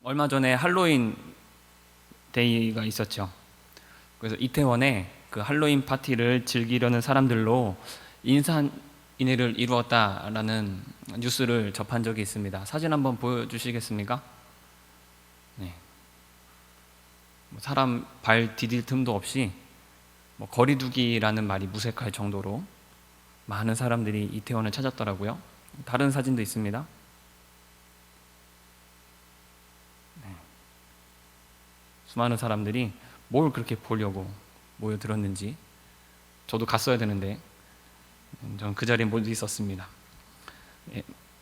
얼마 전에 할로윈 데이가 있었죠. 그래서 이태원에 그 할로윈 파티를 즐기려는 사람들로 인산인해를 이루었다라는 뉴스를 접한 적이 있습니다. 사진 한번 보여주시겠습니까? 네. 사람 발 디딜 틈도 없이 거리두기라는 말이 무색할 정도로 많은 사람들이 이태원을 찾았더라고요. 다른 사진도 있습니다. 수많은 사람들이 뭘 그렇게 보려고 모여들었는지 저도 갔어야 되는데 저는 그 자리에 못 있었습니다.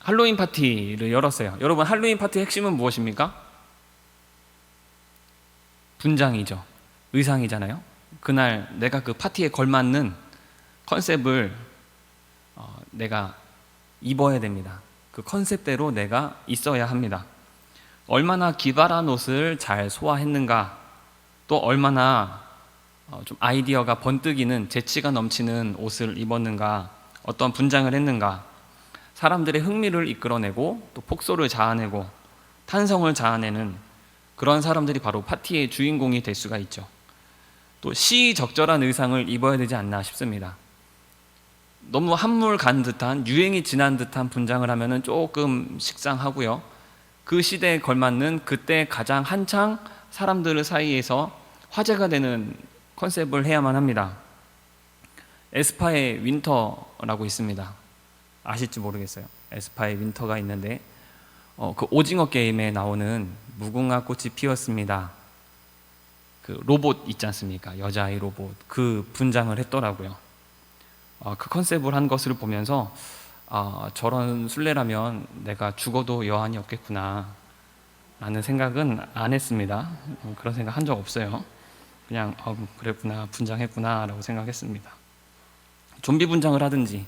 할로윈 파티를 열었어요. 여러분, 할로윈 파티의 핵심은 무엇입니까? 분장이죠. 의상이잖아요. 그날 내가 그 파티에 걸맞는 컨셉을 내가 입어야 됩니다. 그 컨셉대로 내가 있어야 합니다. 얼마나 기발한 옷을 잘 소화했는가, 또 얼마나 좀 아이디어가 번뜩이는 재치가 넘치는 옷을 입었는가, 어떤 분장을 했는가, 사람들의 흥미를 이끌어내고 또 폭소를 자아내고 탄성을 자아내는 그런 사람들이 바로 파티의 주인공이 될 수가 있죠. 또 시의적절한 의상을 입어야 되지 않나 싶습니다. 너무 한물 간 듯한, 유행이 지난 듯한 분장을 하면 조금 식상하고요. 그 시대에 걸맞는 그때 가장 한창 사람들 사이에서 화제가 되는 컨셉을 해야만 합니다. 에스파의 윈터라고 있습니다. 아실지 모르겠어요. 에스파의 윈터가 있는데 그 오징어 게임에 나오는 무궁화 꽃이 피었습니다. 그 로봇 있지 않습니까? 여자아이 로봇. 그 분장을 했더라고요. 그 컨셉을 한 것을 보면서 저런 술래라면 내가 죽어도 여한이 없겠구나 라는 생각은 안 했습니다. 그런 생각 한 적 없어요. 그냥 그랬구나, 분장했구나 라고 생각했습니다. 좀비 분장을 하든지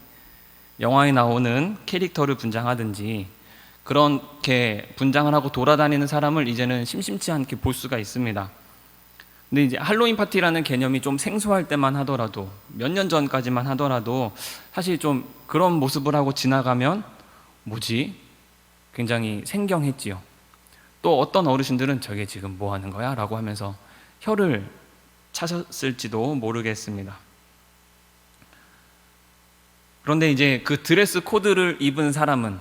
영화에 나오는 캐릭터를 분장하든지 그렇게 분장을 하고 돌아다니는 사람을 이제는 심심치 않게 볼 수가 있습니다. 근데 이제 할로윈 파티라는 개념이 좀 생소할 때만 하더라도, 몇 년 전까지만 하더라도 사실 좀 그런 모습을 하고 지나가면 뭐지? 굉장히 생경했지요. 또 어떤 어르신들은 저게 지금 뭐 하는 거야? 라고 하면서 혀를 차셨을지도 모르겠습니다. 그런데 이제 그 드레스 코드를 입은 사람은,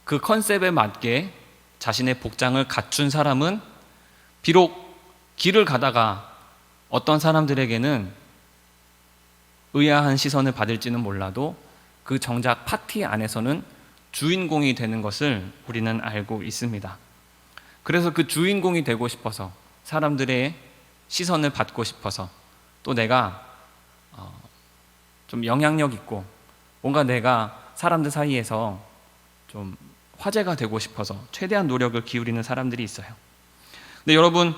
그 컨셉에 맞게 자신의 복장을 갖춘 사람은 비록 길을 가다가 어떤 사람들에게는 의아한 시선을 받을지는 몰라도 그 정작 파티 안에서는 주인공이 되는 것을 우리는 알고 있습니다. 그래서 그 주인공이 되고 싶어서, 사람들의 시선을 받고 싶어서, 또 내가 좀 영향력 있고 뭔가 내가 사람들 사이에서 좀 화제가 되고 싶어서 최대한 노력을 기울이는 사람들이 있어요. 근데 여러분,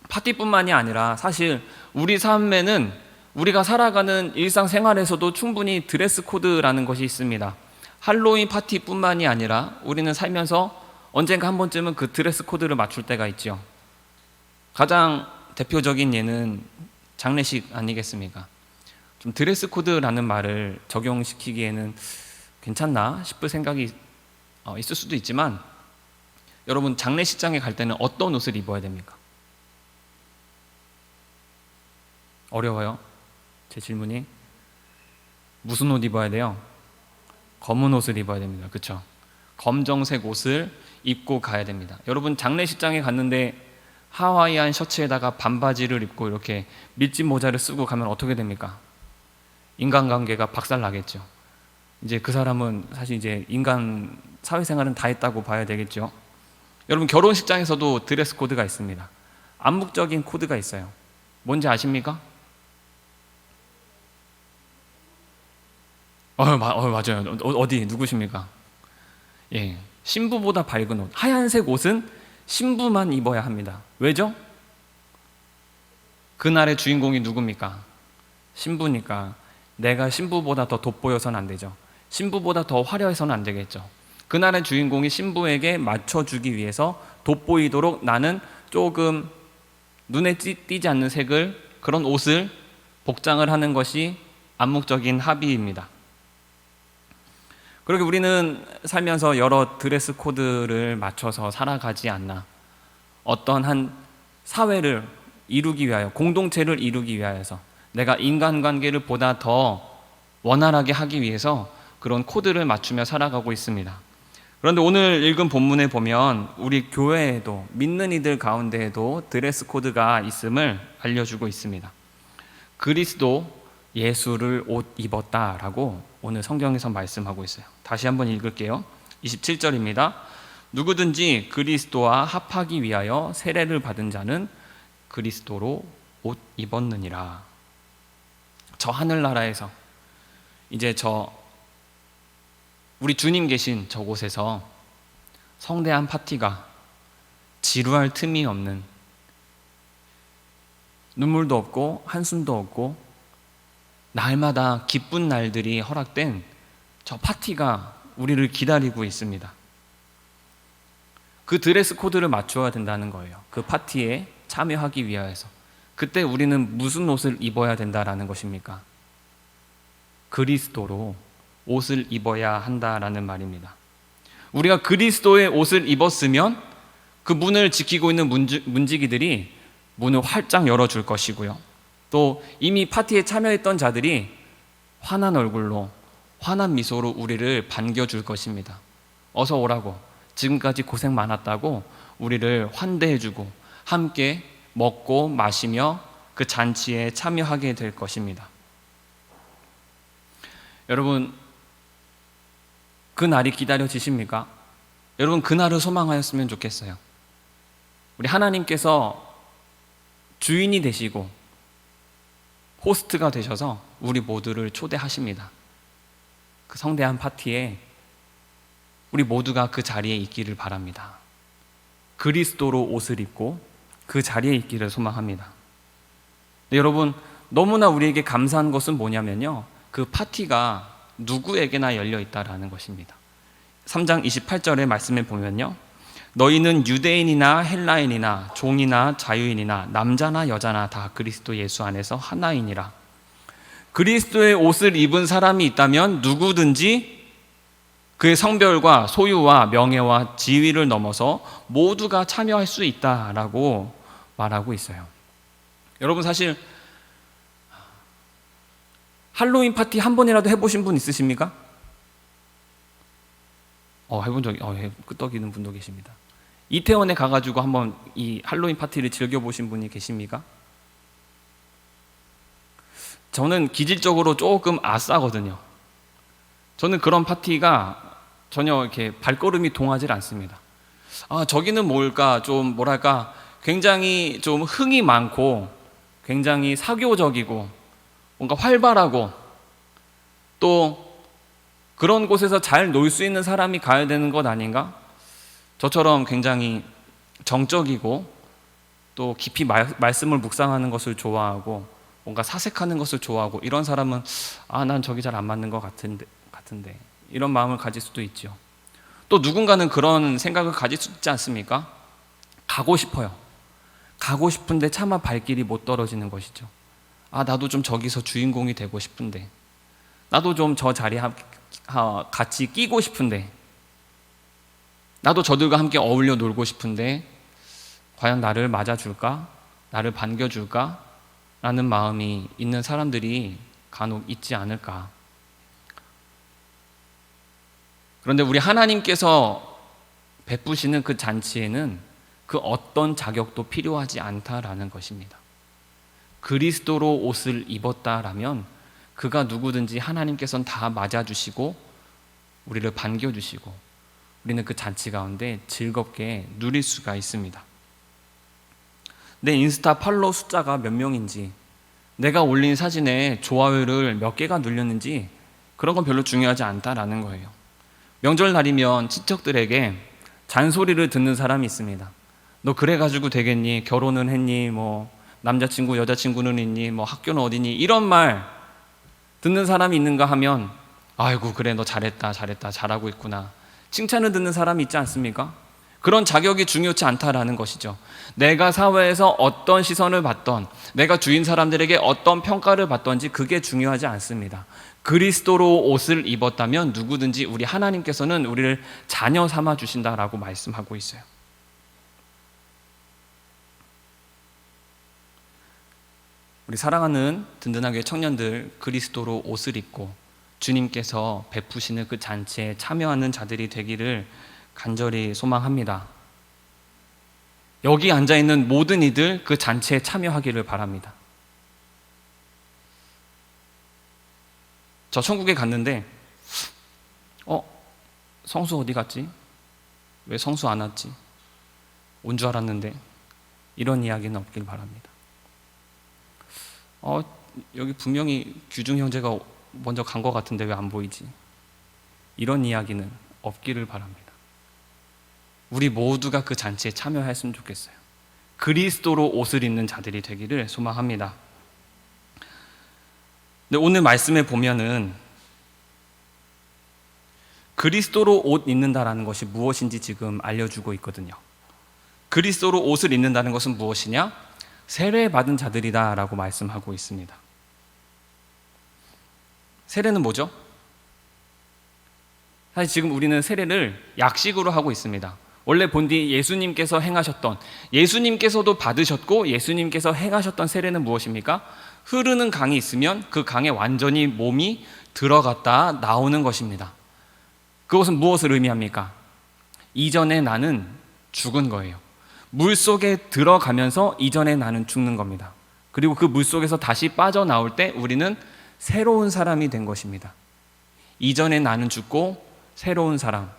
파티뿐만이 아니라 사실 우리 삶에는, 우리가 살아가는 일상생활에서도 충분히 드레스 코드라는 것이 있습니다. 할로윈 파티뿐만이 아니라 우리는 살면서 언젠가 한 번쯤은 그 드레스 코드를 맞출 때가 있죠. 가장 대표적인 예는 장례식 아니겠습니까? 좀 드레스 코드라는 말을 적용시키기에는 괜찮나 싶을 생각이 있을 수도 있지만, 여러분, 장례식장에 갈 때는 어떤 옷을 입어야 됩니까? 어려워요? 제 질문이. 무슨 옷 입어야 돼요? 검은 옷을 입어야 됩니다. 그렇죠? 검정색 옷을 입고 가야 됩니다. 여러분, 장례식장에 갔는데 하와이안 셔츠에다가 반바지를 입고 이렇게 밀짚 모자를 쓰고 가면 어떻게 됩니까? 인간관계가 박살나겠죠. 이제 그 사람은 사실 이제 인간 사회생활은 다 했다고 봐야 되겠죠. 여러분, 결혼식장에서도 드레스 코드가 있습니다. 암묵적인 코드가 있어요. 뭔지 아십니까? 맞아요. 어디 누구십니까? 예, 신부보다 밝은 옷, 하얀색 옷은 신부만 입어야 합니다. 왜죠? 그날의 주인공이 누굽니까? 신부니까 내가 신부보다 더 돋보여서는 안 되죠. 신부보다 더 화려해서는 안 되겠죠. 그날의 주인공이 신부에게 맞춰주기 위해서 돋보이도록 나는 조금 눈에 띄지 않는 색을, 그런 옷을 복장을 하는 것이 암묵적인 합의입니다. 그렇게 우리는 살면서 여러 드레스 코드를 맞춰서 살아가지 않나. 어떤 한 사회를 이루기 위하여, 공동체를 이루기 위하여서, 내가 인간관계를 보다 더 원활하게 하기 위해서 그런 코드를 맞추며 살아가고 있습니다. 그런데 오늘 읽은 본문에 보면 우리 교회에도, 믿는 이들 가운데에도 드레스 코드가 있음을 알려주고 있습니다. 그리스도 예수를 옷 입었다라고 오늘 성경에서 말씀하고 있어요. 다시 한번 읽을게요. 27절입니다. 누구든지 그리스도와 합하기 위하여 세례를 받은 자는 그리스도로 옷 입었느니라. 저 하늘나라에서, 이제 우리 주님 계신 저곳에서 성대한 파티가, 지루할 틈이 없는, 눈물도 없고 한숨도 없고 날마다 기쁜 날들이 허락된 저 파티가 우리를 기다리고 있습니다. 그 드레스 코드를 맞춰야 된다는 거예요. 그 파티에 참여하기 위하여서. 그때 우리는 무슨 옷을 입어야 된다라는 것입니까? 그리스도로 옷을 입어야 한다라는 말입니다. 우리가 그리스도의 옷을 입었으면 그 문을 지키고 있는 문지기들이 문을 활짝 열어줄 것이고요. 또 이미 파티에 참여했던 자들이 환한 얼굴로, 환한 미소로 우리를 반겨줄 것입니다. 어서 오라고, 지금까지 고생 많았다고 우리를 환대해주고 함께 먹고 마시며 그 잔치에 참여하게 될 것입니다. 여러분, 그 날이 기다려지십니까? 여러분, 그 날을 소망하였으면 좋겠어요. 우리 하나님께서 주인이 되시고 호스트가 되셔서 우리 모두를 초대하십니다. 그 성대한 파티에 우리 모두가 그 자리에 있기를 바랍니다. 그리스도로 옷을 입고 그 자리에 있기를 소망합니다. 네, 여러분, 너무나 우리에게 감사한 것은 뭐냐면요, 그 파티가 누구에게나 열려 있다라는 것입니다. 3장 28절의 말씀에 보면요, 너희는 유대인이나 헬라인이나 종이나 자유인이나 남자나 여자나 다 그리스도 예수 안에서 하나이니라. 그리스도의 옷을 입은 사람이 있다면 누구든지 그의 성별과 소유와 명예와 지위를 넘어서 모두가 참여할 수 있다라고 말하고 있어요. 여러분, 사실 할로윈 파티 한 번이라도 해보신 분 있으십니까? 해본 적이, 끄떡이는 분도 계십니다. 이태원에 가가지고 한번 이 할로윈 파티를 즐겨보신 분이 계십니까? 저는 기질적으로 조금 아싸거든요. 저는 그런 파티가 전혀 이렇게 발걸음이 동하지 않습니다. 저기는 뭘까, 좀 뭐랄까, 굉장히 좀 흥이 많고 굉장히 사교적이고 뭔가 활발하고 또 그런 곳에서 잘 놀 수 있는 사람이 가야 되는 것 아닌가? 저처럼 굉장히 정적이고 또 깊이 말씀을 묵상하는 것을 좋아하고 뭔가 사색하는 것을 좋아하고 이런 사람은 난 저기 잘 안 맞는 것 같은데 이런 마음을 가질 수도 있죠. 또 누군가는 그런 생각을 가질 수 있지 않습니까? 가고 싶어요. 가고 싶은데 차마 발길이 못 떨어지는 것이죠. 나도 좀 저기서 주인공이 되고 싶은데, 나도 좀 저 자리에 같이 끼고 싶은데, 나도 저들과 함께 어울려 놀고 싶은데 과연 나를 맞아줄까? 나를 반겨줄까? 라는 마음이 있는 사람들이 간혹 있지 않을까. 그런데 우리 하나님께서 베푸시는 그 잔치에는 그 어떤 자격도 필요하지 않다라는 것입니다. 그리스도로 옷을 입었다라면 그가 누구든지 하나님께서는 다 맞아주시고 우리를 반겨주시고 우리는 그 잔치 가운데 즐겁게 누릴 수가 있습니다. 내 인스타 팔로우 숫자가 몇 명인지, 내가 올린 사진에 좋아요를 몇 개가 눌렸는지 그런 건 별로 중요하지 않다라는 거예요. 명절날이면 친척들에게 잔소리를 듣는 사람이 있습니다. 너 그래가지고 되겠니? 결혼은 했니? 남자친구 여자친구는 있니? 학교는 어디니? 이런 말 듣는 사람이 있는가 하면 아이고 그래 너 잘했다 잘하고 있구나, 칭찬을 듣는 사람이 있지 않습니까? 그런 자격이 중요치 않다라는 것이죠. 내가 사회에서 어떤 시선을 받던, 내가 주인 사람들에게 어떤 평가를 받던지 그게 중요하지 않습니다. 그리스도로 옷을 입었다면 누구든지 우리 하나님께서는 우리를 자녀 삼아 주신다라고 말씀하고 있어요. 우리 사랑하는 든든한 교회 청년들, 그리스도로 옷을 입고 주님께서 베푸시는 그 잔치에 참여하는 자들이 되기를 간절히 소망합니다. 여기 앉아있는 모든 이들 그 잔치에 참여하기를 바랍니다. 저 천국에 갔는데 성수 어디 갔지? 왜 성수 안 왔지? 온 줄 알았는데, 이런 이야기는 없길 바랍니다. 여기 분명히 규중 형제가 먼저 간 것 같은데 왜 안 보이지? 이런 이야기는 없기를 바랍니다. 우리 모두가 그 잔치에 참여했으면 좋겠어요. 그리스도로 옷을 입는 자들이 되기를 소망합니다. 근데 오늘 말씀에 보면은 그리스도로 옷 입는다라는 것이 무엇인지 지금 알려주고 있거든요. 그리스도로 옷을 입는다는 것은 무엇이냐? 세례받은 자들이다 라고 말씀하고 있습니다. 세례는 뭐죠? 사실 지금 우리는 세례를 약식으로 하고 있습니다. 원래 본디 예수님께서 행하셨던, 예수님께서도 받으셨고 예수님께서 행하셨던 세례는 무엇입니까? 흐르는 강이 있으면 그 강에 완전히 몸이 들어갔다 나오는 것입니다. 그것은 무엇을 의미합니까? 이전에 나는 죽은 거예요. 물속에 들어가면서 이전에 나는 죽는 겁니다. 그리고 그 물속에서 다시 빠져나올 때 우리는 새로운 사람이 된 것입니다. 이전에 나는 죽고 새로운 사람,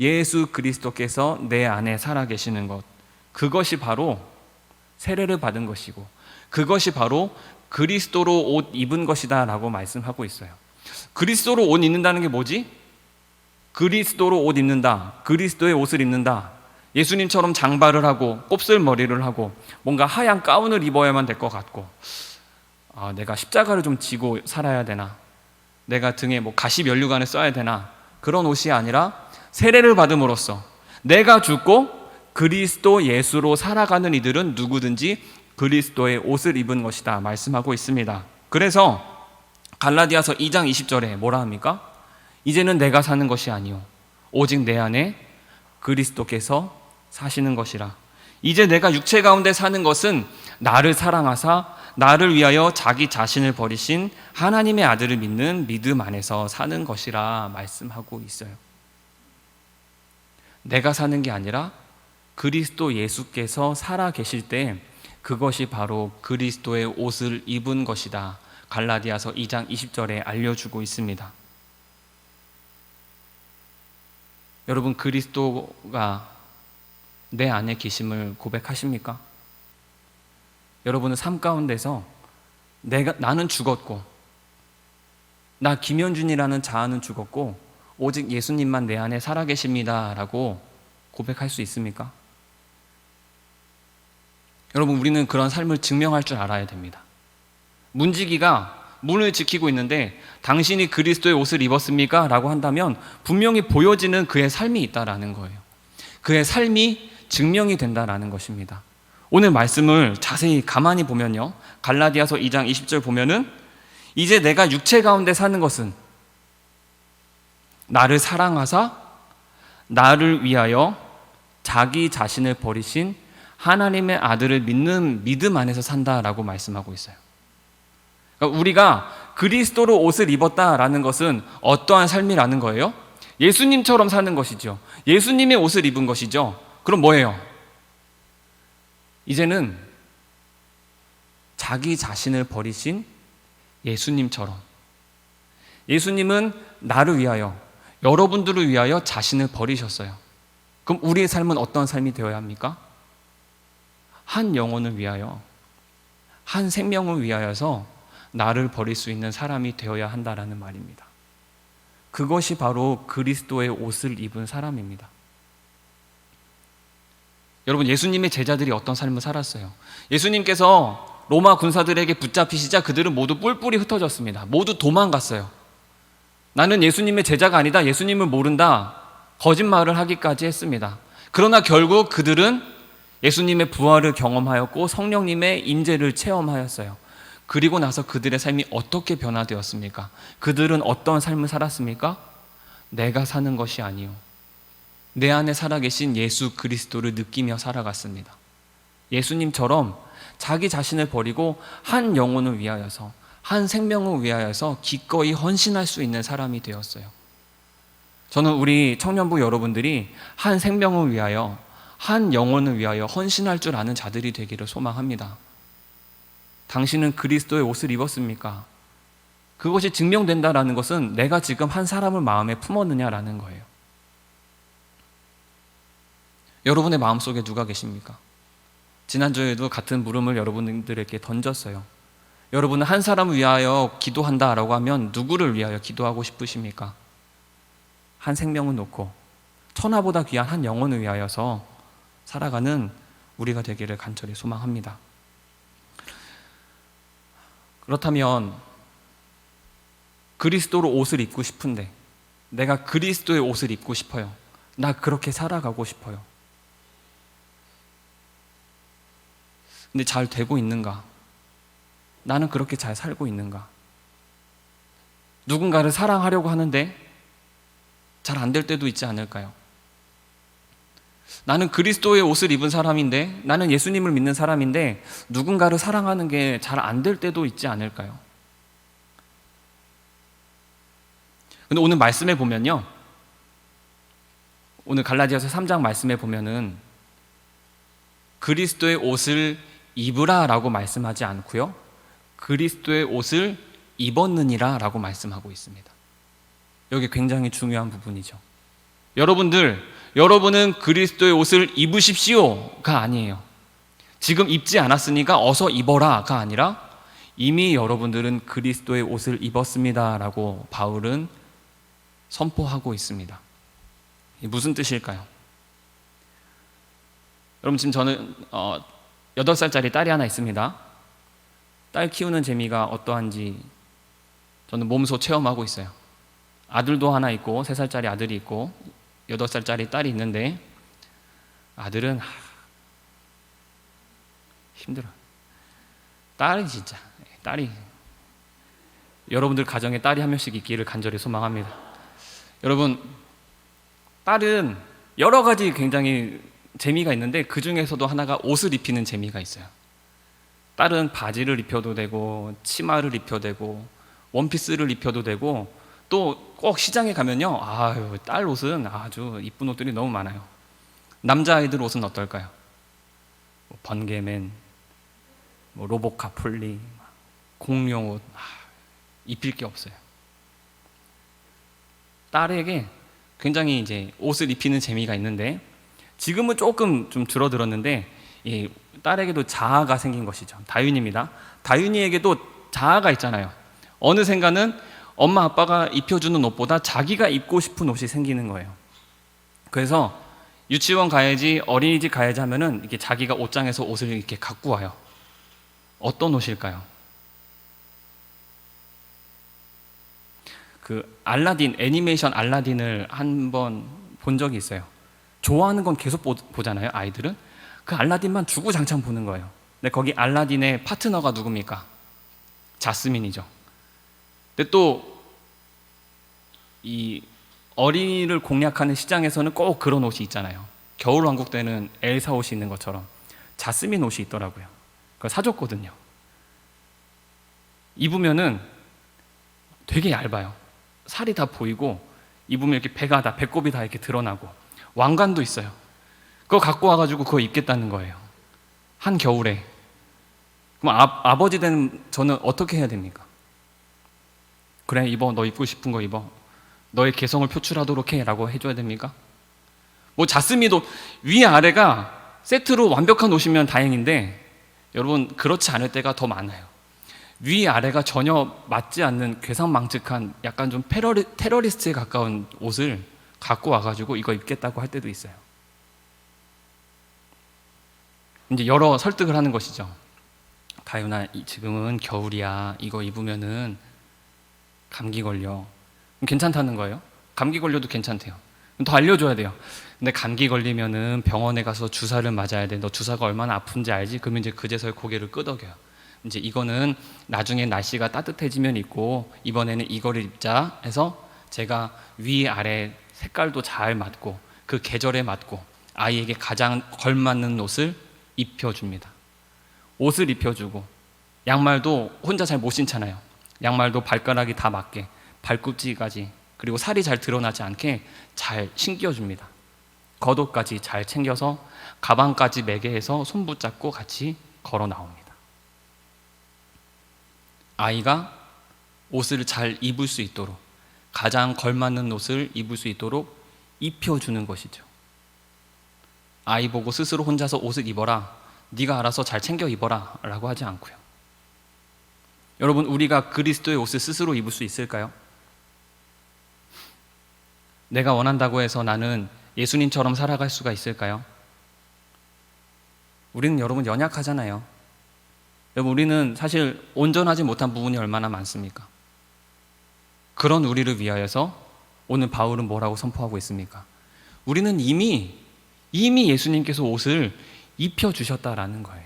예수 그리스도께서 내 안에 살아계시는 것, 그것이 바로 세례를 받은 것이고 그것이 바로 그리스도로 옷 입은 것이다 라고 말씀하고 있어요. 그리스도로 옷 입는다는 게 뭐지? 그리스도로 옷 입는다, 그리스도의 옷을 입는다, 예수님처럼 장발을 하고 곱슬머리를 하고 뭔가 하얀 가운을 입어야만 될 것 같고, 내가 십자가를 좀 지고 살아야 되나, 내가 등에 가시 면류관을 써야 되나, 그런 옷이 아니라 세례를 받음으로써 내가 죽고 그리스도 예수로 살아가는 이들은 누구든지 그리스도의 옷을 입은 것이다 말씀하고 있습니다. 그래서 갈라디아서 2장 20절에 뭐라 합니까? 이제는 내가 사는 것이 아니요 오직 내 안에 그리스도께서 사시는 것이라. 이제 내가 육체 가운데 사는 것은 나를 사랑하사 나를 위하여 자기 자신을 버리신 하나님의 아들을 믿는 믿음 안에서 사는 것이라 말씀하고 있어요. 내가 사는 게 아니라 그리스도 예수께서 살아 계실 때 그것이 바로 그리스도의 옷을 입은 것이다. 갈라디아서 2장 20절에 알려주고 있습니다. 여러분, 그리스도가 내 안에 계심을 고백하십니까? 여러분은 삶 가운데서 나는 죽었고, 나 김현준이라는 자아는 죽었고 오직 예수님만 내 안에 살아계십니다 라고 고백할 수 있습니까? 여러분, 우리는 그런 삶을 증명할 줄 알아야 됩니다. 문지기가 문을 지키고 있는데 당신이 그리스도의 옷을 입었습니까? 라고 한다면 분명히 보여지는 그의 삶이 있다라는 거예요. 그의 삶이 증명이 된다라는 것입니다. 오늘 말씀을 자세히 가만히 보면요, 갈라디아서 2장 20절 보면은 이제 내가 육체 가운데 사는 것은 나를 사랑하사 나를 위하여 자기 자신을 버리신 하나님의 아들을 믿는 믿음 안에서 산다라고 말씀하고 있어요. 그러니까 우리가 그리스도로 옷을 입었다라는 것은 어떠한 삶이라는 거예요? 예수님처럼 사는 것이죠. 예수님의 옷을 입은 것이죠. 그럼 뭐예요? 이제는 자기 자신을 버리신 예수님처럼, 예수님은 나를 위하여, 여러분들을 위하여 자신을 버리셨어요. 그럼 우리의 삶은 어떤 삶이 되어야 합니까? 한 영혼을 위하여, 한 생명을 위하여서 나를 버릴 수 있는 사람이 되어야 한다라는 말입니다. 그것이 바로 그리스도의 옷을 입은 사람입니다. 여러분, 예수님의 제자들이 어떤 삶을 살았어요? 예수님께서 로마 군사들에게 붙잡히시자 그들은 모두 뿔뿔이 흩어졌습니다. 모두 도망갔어요. 나는 예수님의 제자가 아니다, 예수님을 모른다, 거짓말을 하기까지 했습니다. 그러나 결국 그들은 예수님의 부활을 경험하였고 성령님의 임재를 체험하였어요. 그리고 나서 그들의 삶이 어떻게 변화되었습니까? 그들은 어떤 삶을 살았습니까? 내가 사는 것이 아니요 내 안에 살아계신 예수 그리스도를 느끼며 살아갔습니다. 예수님처럼 자기 자신을 버리고 한 영혼을 위하여서, 한 생명을 위하여서 기꺼이 헌신할 수 있는 사람이 되었어요. 저는 우리 청년부 여러분들이 한 생명을 위하여, 한 영혼을 위하여 헌신할 줄 아는 자들이 되기를 소망합니다. 당신은 그리스도의 옷을 입었습니까? 그것이 증명된다라는 것은 내가 지금 한 사람을 마음에 품었느냐라는 거예요. 여러분의 마음속에 누가 계십니까? 지난주에도 같은 물음을 여러분들에게 던졌어요. 여러분은 한 사람을 위하여 기도한다라고 하면 누구를 위하여 기도하고 싶으십니까? 한 생명을 놓고 천하보다 귀한 한 영혼을 위하여서 살아가는 우리가 되기를 간절히 소망합니다. 그렇다면 그리스도로 옷을 입고 싶은데, 내가 그리스도의 옷을 입고 싶어요. 나 그렇게 살아가고 싶어요. 근데 잘 되고 있는가? 나는 그렇게 잘 살고 있는가? 누군가를 사랑하려고 하는데 잘 안 될 때도 있지 않을까요? 나는 그리스도의 옷을 입은 사람인데, 나는 예수님을 믿는 사람인데 누군가를 사랑하는 게 잘 안 될 때도 있지 않을까요? 근데 오늘 말씀에 보면요, 오늘 갈라디아서 3장 말씀에 보면은 그리스도의 옷을 입으라 라고 말씀하지 않고요, 그리스도의 옷을 입었느니라 라고 말씀하고 있습니다. 여기 굉장히 중요한 부분이죠. 여러분은 그리스도의 옷을 입으십시오가 아니에요. 지금 입지 않았으니까 어서 입어라가 아니라 이미 여러분들은 그리스도의 옷을 입었습니다 라고 바울은 선포하고 있습니다. 무슨 뜻일까요? 여러분, 지금 저는 8살짜리 딸이 하나 있습니다. 딸 키우는 재미가 어떠한지 저는 몸소 체험하고 있어요. 아들도 하나 있고 3살짜리 아들이 있고 8살짜리 딸이 있는데, 아들은 힘들어요. 딸이 여러분들 가정에 딸이 한 명씩 있기를 간절히 소망합니다. 여러분, 딸은 여러 가지 굉장히 재미가 있는데 그 중에서도 하나가 옷을 입히는 재미가 있어요. 딸은 바지를 입혀도 되고 치마를 입혀도 되고 원피스를 입혀도 되고, 또 꼭 시장에 가면요, 딸 옷은 아주 이쁜 옷들이 너무 많아요. 남자아이들 옷은 어떨까요? 번개맨, 로보카폴리, 공룡 옷, 입힐 게 없어요. 딸에게 굉장히 이제 옷을 입히는 재미가 있는데, 지금은 조금 좀 줄어들었는데 이 딸에게도 자아가 생긴 것이죠. 다윤입니다. 다윤이에게도 자아가 있잖아요. 어느샌가는 엄마 아빠가 입혀주는 옷보다 자기가 입고 싶은 옷이 생기는 거예요. 그래서 유치원 가야지, 어린이집 가야지 하면은 이렇게 자기가 옷장에서 옷을 이렇게 갖고 와요. 어떤 옷일까요? 그 알라딘, 애니메이션 알라딘을 한번 본 적이 있어요. 좋아하는 건 계속 보잖아요, 아이들은. 그 알라딘만 주구장창 보는 거예요. 근데 거기 알라딘의 파트너가 누굽니까? 자스민이죠. 근데 또 이 어린이를 공략하는 시장에서는 꼭 그런 옷이 있잖아요. 겨울왕국 때는 엘사 옷이 있는 것처럼 자스민 옷이 있더라고요. 그걸 사줬거든요. 입으면은 되게 얇아요. 살이 다 보이고, 입으면 이렇게 배꼽이 다 이렇게 드러나고, 왕관도 있어요. 그거 갖고 와가지고 그거 입겠다는 거예요. 한겨울에. 그럼 아버지 된 저는 어떻게 해야 됩니까? 그래, 입어. 너 입고 싶은 거 입어. 너의 개성을 표출하도록 해 라고 해줘야 됩니까? 자스미도 위아래가 세트로 완벽한 옷이면 다행인데, 여러분 그렇지 않을 때가 더 많아요. 위아래가 전혀 맞지 않는 괴상망측한 약간 좀 테러리스트에 가까운 옷을 갖고 와가지고 이거 입겠다고 할 때도 있어요. 이제 여러 설득을 하는 것이죠. 다윤아, 지금은 겨울이야. 이거 입으면은 감기 걸려. 괜찮다는 거예요. 감기 걸려도 괜찮대요. 더 알려줘야 돼요. 근데 감기 걸리면은 병원에 가서 주사를 맞아야 돼. 너 주사가 얼마나 아픈지 알지? 그러면 이제 그제서야 고개를 끄덕여요. 이제 이거는 나중에 날씨가 따뜻해지면 입고, 이번에는 이거를 입자 해서 제가 위아래 색깔도 잘 맞고 그 계절에 맞고 아이에게 가장 걸맞는 옷을 입혀줍니다. 옷을 입혀주고, 양말도 혼자 잘 못 신잖아요. 양말도 발가락이 다 맞게, 발꿈치까지, 그리고 살이 잘 드러나지 않게 잘 신겨줍니다. 겉옷까지 잘 챙겨서 가방까지 매게 해서 손 붙잡고 같이 걸어 나옵니다. 아이가 옷을 잘 입을 수 있도록, 가장 걸맞는 옷을 입을 수 있도록 입혀주는 것이죠. 아이 보고 스스로 혼자서 옷을 입어라, 네가 알아서 잘 챙겨 입어라 라고 하지 않고요. 여러분, 우리가 그리스도의 옷을 스스로 입을 수 있을까요? 내가 원한다고 해서 나는 예수님처럼 살아갈 수가 있을까요? 우리는 여러분 연약하잖아요. 여러분, 우리는 사실 온전하지 못한 부분이 얼마나 많습니까? 그런 우리를 위하여서 오늘 바울은 뭐라고 선포하고 있습니까? 우리는 이미 예수님께서 옷을 입혀주셨다라는 거예요.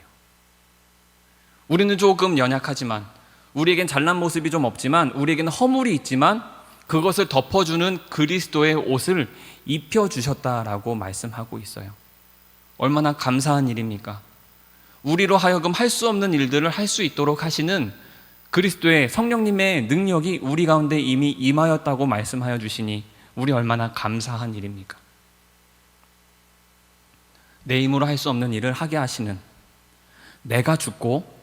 우리는 조금 연약하지만, 우리에겐 잘난 모습이 좀 없지만, 우리에겐 허물이 있지만 그것을 덮어주는 그리스도의 옷을 입혀주셨다라고 말씀하고 있어요. 얼마나 감사한 일입니까? 우리로 하여금 할 수 없는 일들을 할 수 있도록 하시는 그리스도의 성령님의 능력이 우리 가운데 이미 임하였다고 말씀하여 주시니 우리 얼마나 감사한 일입니까? 내 힘으로 할 수 없는 일을 하게 하시는, 내가 죽고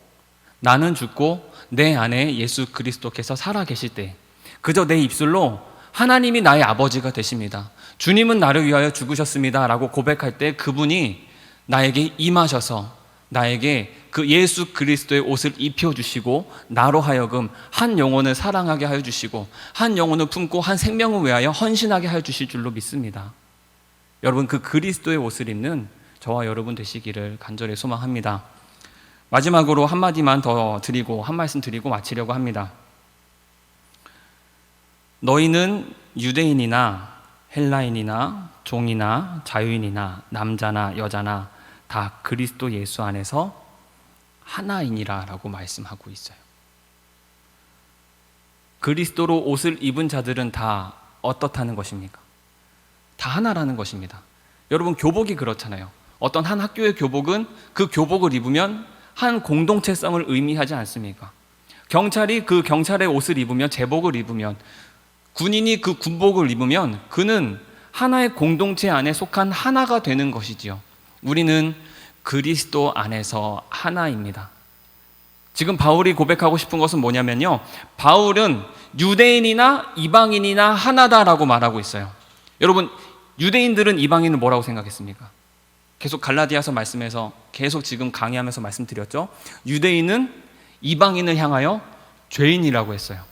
나는 죽고 내 안에 예수 그리스도께서 살아 계실 때 그저 내 입술로 하나님이 나의 아버지가 되십니다, 주님은 나를 위하여 죽으셨습니다 라고 고백할 때 그분이 나에게 임하셔서 나에게 그 예수 그리스도의 옷을 입혀주시고 나로 하여금 한 영혼을 사랑하게 하여 주시고 한 영혼을 품고 한 생명을 위하여 헌신하게 하여 주실 줄로 믿습니다. 여러분, 그 그리스도의 옷을 입는 저와 여러분 되시기를 간절히 소망합니다. 마지막으로 한마디만 더 드리고 한 말씀 드리고 마치려고 합니다. 너희는 유대인이나 헬라인이나 종이나 자유인이나 남자나 여자나 다 그리스도 예수 안에서 하나이니라 라고 말씀하고 있어요. 그리스도로 옷을 입은 자들은 다 어떻다는 것입니까? 다 하나라는 것입니다. 여러분, 교복이 그렇잖아요. 어떤 한 학교의 교복은 그 교복을 입으면 한 공동체성을 의미하지 않습니까? 경찰이 그 경찰의 옷을 입으면, 제복을 입으면, 군인이 그 군복을 입으면 그는 하나의 공동체 안에 속한 하나가 되는 것이지요. 우리는 그리스도 안에서 하나입니다. 지금 바울이 고백하고 싶은 것은 뭐냐면요, 바울은 유대인이나 이방인이나 하나다라고 말하고 있어요. 여러분, 유대인들은 이방인을 뭐라고 생각했습니까? 계속 갈라디아서 말씀에서 계속 지금 강의하면서 말씀드렸죠. 유대인은 이방인을 향하여 죄인이라고 했어요.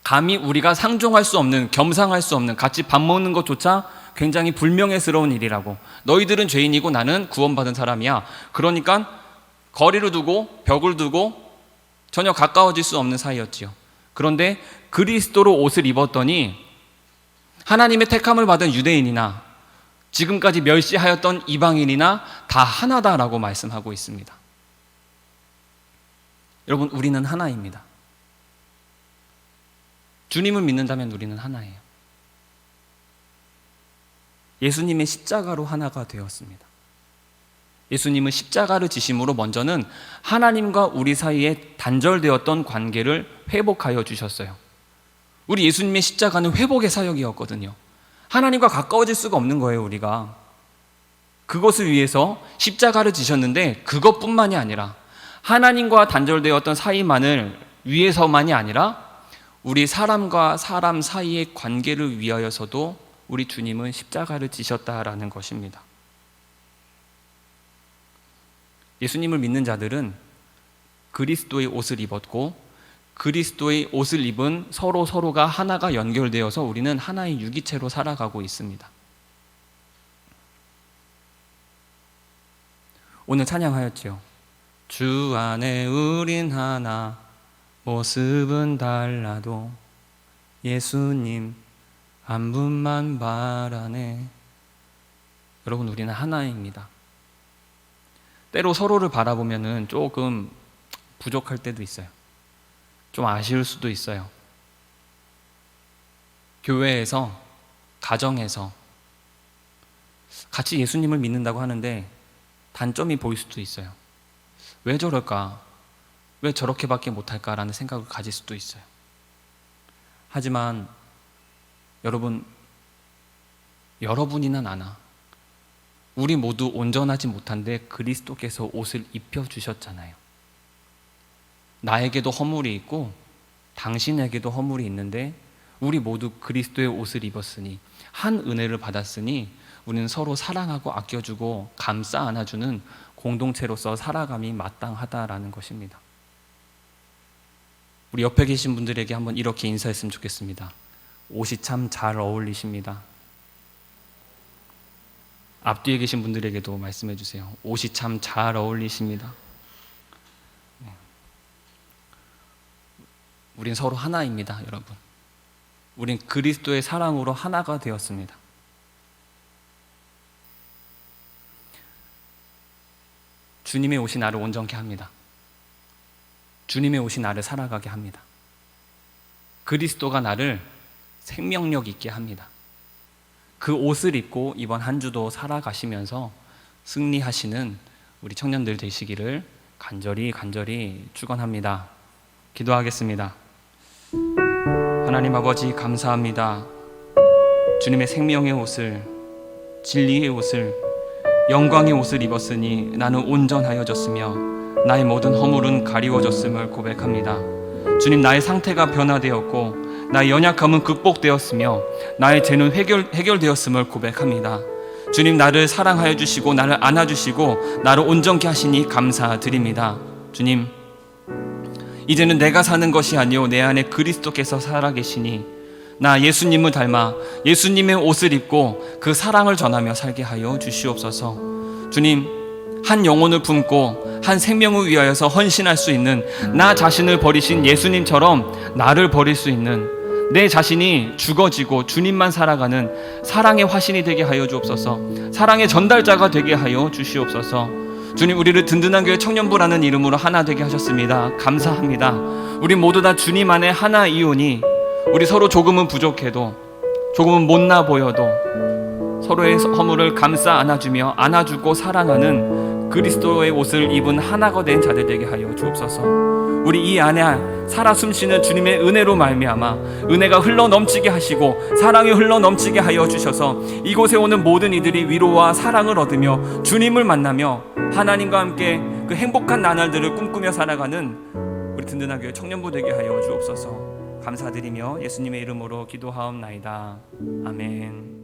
감히 우리가 상종할 수 없는, 겸상할 수 없는, 같이 밥 먹는 것조차 굉장히 불명예스러운 일이라고, 너희들은 죄인이고 나는 구원받은 사람이야, 그러니까 거리를 두고 벽을 두고 전혀 가까워질 수 없는 사이였지요. 그런데 그리스도로 옷을 입었더니 하나님의 택함을 받은 유대인이나 지금까지 멸시하였던 이방인이나 다 하나다라고 말씀하고 있습니다. 여러분, 우리는 하나입니다. 주님을 믿는다면 우리는 하나예요. 예수님의 십자가로 하나가 되었습니다. 예수님은 십자가를 지심으로 먼저는 하나님과 우리 사이에 단절되었던 관계를 회복하여 주셨어요. 우리 예수님의 십자가는 회복의 사역이었거든요. 하나님과 가까워질 수가 없는 거예요, 우리가. 그것을 위해서 십자가를 지셨는데 그것뿐만이 아니라 하나님과 단절되었던 사이만을 위해서만이 아니라 우리 사람과 사람 사이의 관계를 위하여서도 우리 주님은 십자가를 지셨다라는 것입니다. 예수님을 믿는 자들은 그리스도의 옷을 입었고 그리스도의 옷을 입은 서로가 하나가 연결되어서 우리는 하나의 유기체로 살아가고 있습니다. 오늘 찬양하였지요. 주 안에 우린 하나, 모습은 달라도 예수님 한 분만 바라네. 여러분, 우리는 하나입니다. 때로 서로를 바라보면은 조금 부족할 때도 있어요. 좀 아쉬울 수도 있어요. 교회에서, 가정에서 같이 예수님을 믿는다고 하는데 단점이 보일 수도 있어요. 왜 저럴까? 왜 저렇게밖에 못할까라는 생각을 가질 수도 있어요. 하지만 여러분이나 나나 우리 모두 온전하지 못한데 그리스도께서 옷을 입혀주셨잖아요. 나에게도 허물이 있고 당신에게도 허물이 있는데 우리 모두 그리스도의 옷을 입었으니, 한 은혜를 받았으니 우리는 서로 사랑하고 아껴주고 감싸 안아주는 공동체로서 살아감이 마땅하다라는 것입니다. 우리 옆에 계신 분들에게 한번 이렇게 인사했으면 좋겠습니다. 옷이 참 잘 어울리십니다. 앞뒤에 계신 분들에게도 말씀해 주세요. 옷이 참 잘 어울리십니다. 우린 서로 하나입니다, 여러분. 우린 그리스도의 사랑으로 하나가 되었습니다. 주님의 옷이 나를 온전케 합니다. 주님의 옷이 나를 살아가게 합니다. 그리스도가 나를 생명력 있게 합니다. 그 옷을 입고 이번 한 주도 살아가시면서 승리하시는 우리 청년들 되시기를 간절히 축원합니다. 기도하겠습니다. 하나님 아버지, 감사합니다. 주님의 생명의 옷을, 진리의 옷을, 영광의 옷을 입었으니 나는 온전하여졌으며 나의 모든 허물은 가리워졌음을 고백합니다. 주님, 나의 상태가 변화되었고 나의 연약함은 극복되었으며 나의 죄는 해결되었음을 고백합니다. 주님, 나를 사랑하여 주시고 나를 안아주시고 나를 온전케 하시니 감사드립니다. 주님, 이제는 내가 사는 것이 아니요 내 안에 그리스도께서 살아계시니 나 예수님을 닮아 예수님의 옷을 입고 그 사랑을 전하며 살게 하여 주시옵소서. 주님, 한 영혼을 품고 한 생명을 위하여서 헌신할 수 있는 나 자신을 버리신 예수님처럼 나를 버릴 수 있는 내 자신이 죽어지고 주님만 살아가는 사랑의 화신이 되게 하여 주옵소서. 사랑의 전달자가 되게 하여 주시옵소서. 주님, 우리를 든든한 교회 청년부라는 이름으로 하나 되게 하셨습니다. 감사합니다. 우리 모두 다 주님 안에 하나이오니 우리 서로 조금은 부족해도 조금은 못나 보여도 서로의 허물을 감싸 안아주며 안아주고 사랑하는 그리스도의 옷을 입은 하나가 된 자들 되게 하여 주옵소서. 우리 이 안에 살아 숨쉬는 주님의 은혜로 말미암아 은혜가 흘러 넘치게 하시고 사랑이 흘러 넘치게 하여 주셔서 이곳에 오는 모든 이들이 위로와 사랑을 얻으며 주님을 만나며 하나님과 함께 그 행복한 나날들을 꿈꾸며 살아가는 우리 든든한 교회 청년부 되게 하여 주옵소서. 감사드리며 예수님의 이름으로 기도하옵나이다. 아멘.